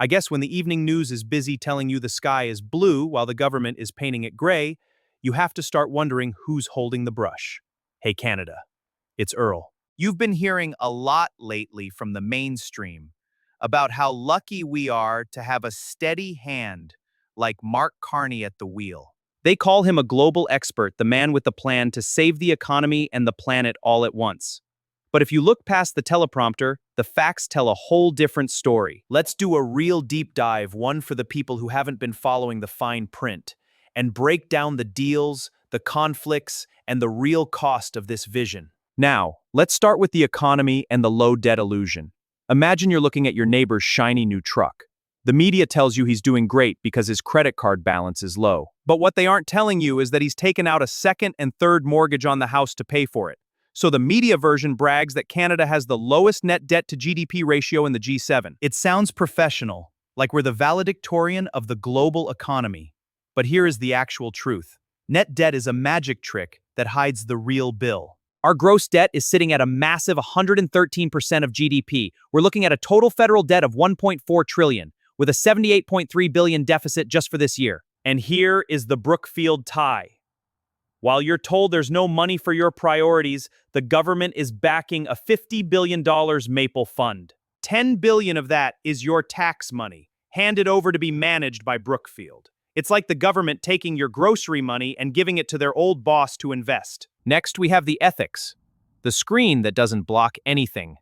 I guess when the evening news is busy telling you the sky is blue while the government is painting it gray, you have to start wondering who's holding the brush. Hey Canada, it's Earl. You've been hearing a lot lately from the mainstream about how lucky we are to have a steady hand like Mark Carney at the wheel. They call him a global expert, the man with the plan to save the economy and the planet all at once. But if you look past the teleprompter, the facts tell a whole different story. Let's do a real deep dive, one for the people who haven't been following the fine print, and break down the deals, the conflicts, and the real cost of this vision. Now, let's start with the economy and the low debt illusion. Imagine you're looking at your neighbor's shiny new truck. The media tells you he's doing great because his credit card balance is low. But what they aren't telling you is that he's taken out a second and third mortgage on the house to pay for it. So the media version brags that Canada has the lowest net debt to GDP ratio in the G7. It sounds professional, like we're the valedictorian of the global economy. But here is the actual truth. Net debt is a magic trick that hides the real bill. Our gross debt is sitting at a massive 113% of GDP. We're looking at a total federal debt of $1.4 trillion, with a $78.3 billion deficit just for this year. And here is the Brookfield tie. While you're told there's no money for your priorities, the government is backing a $50 billion Maple Fund. $10 billion of that is your tax money, handed over to be managed by Brookfield. It's like the government taking your grocery money and giving it to their old boss to invest. Next, we have the ethics, the screen that doesn't block anything.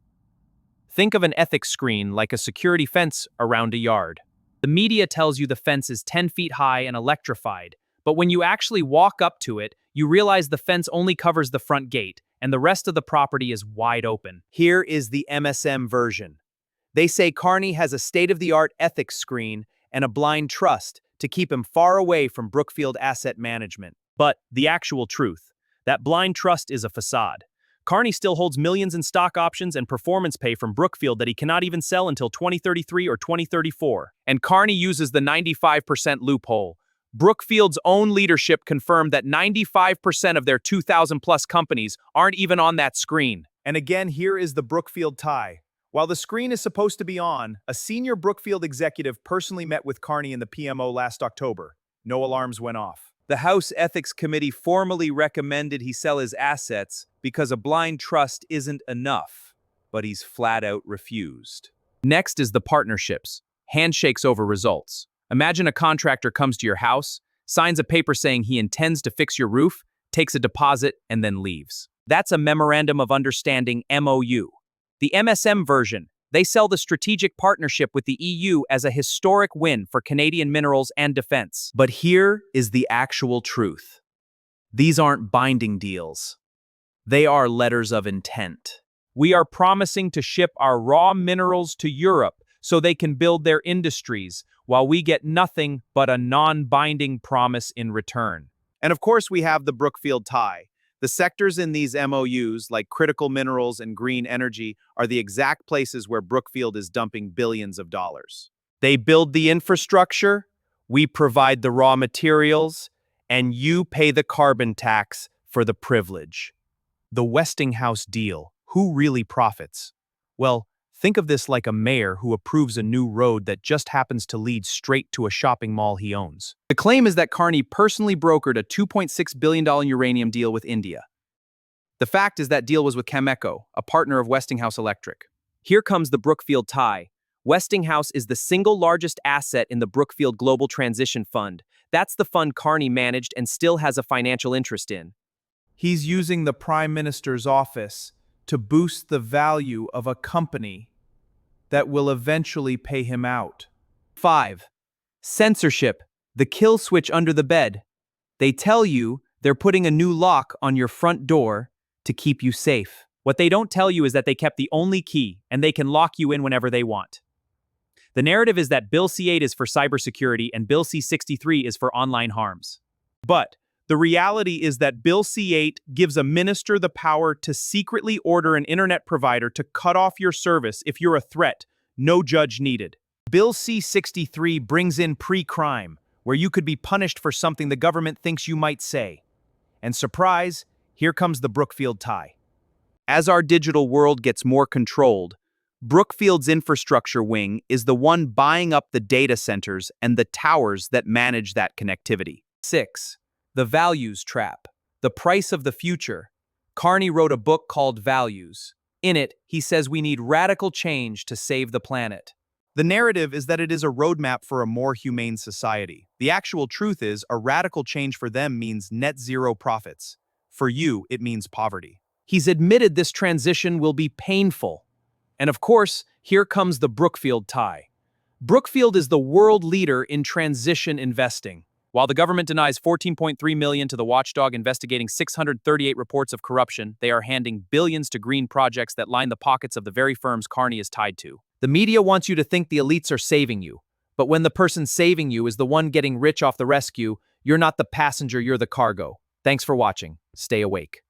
Think of an ethics screen like a security fence around a yard. The media tells you the fence is 10 feet high and electrified, but when you actually walk up to it, you realize the fence only covers the front gate, and the rest of the property is wide open. Here is the MSM version. They say Carney has a state-of-the-art ethics screen and a blind trust to keep him far away from Brookfield Asset Management. But the actual truth, that blind trust is a facade. Carney still holds millions in stock options and performance pay from Brookfield that he cannot even sell until 2033 or 2034. And Carney uses the 95% loophole. Brookfield's own leadership confirmed that 95% of their 2,000-plus companies aren't even on that screen. And again, here is the Brookfield tie. While the screen is supposed to be on, a senior Brookfield executive personally met with Carney in the PMO last October. No alarms went off. The House Ethics Committee formally recommended he sell his assets because a blind trust isn't enough, but he's flat out refused. Next is the partnerships, handshakes over results. Imagine a contractor comes to your house, signs a paper saying he intends to fix your roof, takes a deposit, and then leaves. That's a Memorandum of Understanding, MOU. The MSM version, they sell the strategic partnership with the EU as a historic win for Canadian minerals and defense. But here is the actual truth. These aren't binding deals. They are letters of intent. We are promising to ship our raw minerals to Europe so they can build their industries, while we get nothing but a non-binding promise in return. And of course, we have the Brookfield tie. The sectors in these MOUs, like critical minerals and green energy, are the exact places where Brookfield is dumping billions of dollars. They build the infrastructure, we provide the raw materials, and you pay the carbon tax for the privilege. The Westinghouse deal. Who really profits? Well, think of this like a mayor who approves a new road that just happens to lead straight to a shopping mall he owns. The claim is that Carney personally brokered a $2.6 billion uranium deal with India. The fact is that deal was with Cameco, a partner of Westinghouse Electric. Here comes the Brookfield tie. Westinghouse is the single largest asset in the Brookfield Global Transition Fund. That's the fund Carney managed and still has a financial interest in. He's using the Prime Minister's office to boost the value of a company that will eventually pay him out. 5. Censorship, the kill switch under the bed. They tell you they're putting a new lock on your front door to keep you safe. What they don't tell you is that they kept the only key and they can lock you in whenever they want. The narrative is that Bill C-8 is for cybersecurity and Bill C-63 is for online harms. But the reality is that Bill C-8 gives a minister the power to secretly order an internet provider to cut off your service if you're a threat, no judge needed. Bill C-63 brings in pre-crime, where you could be punished for something the government thinks you might say. And surprise, here comes the Brookfield tie. As our digital world gets more controlled, Brookfield's infrastructure wing is the one buying up the data centers and the towers that manage that connectivity. 6. The Values Trap. The Price of the Future. Carney wrote a book called Values. In it, he says we need radical change to save the planet. The narrative is that it is a roadmap for a more humane society. The actual truth is, a radical change for them means net zero profits. For you, it means poverty. He's admitted this transition will be painful. And of course, here comes the Brookfield tie. Brookfield is the world leader in transition investing. While the government denies $14.3 million to the watchdog investigating 638 reports of corruption, they are handing billions to green projects that line the pockets of the very firms Carney is tied to. The media wants you to think the elites are saving you. But when the person saving you is the one getting rich off the rescue, you're not the passenger, you're the cargo. Thanks for watching. Stay awake.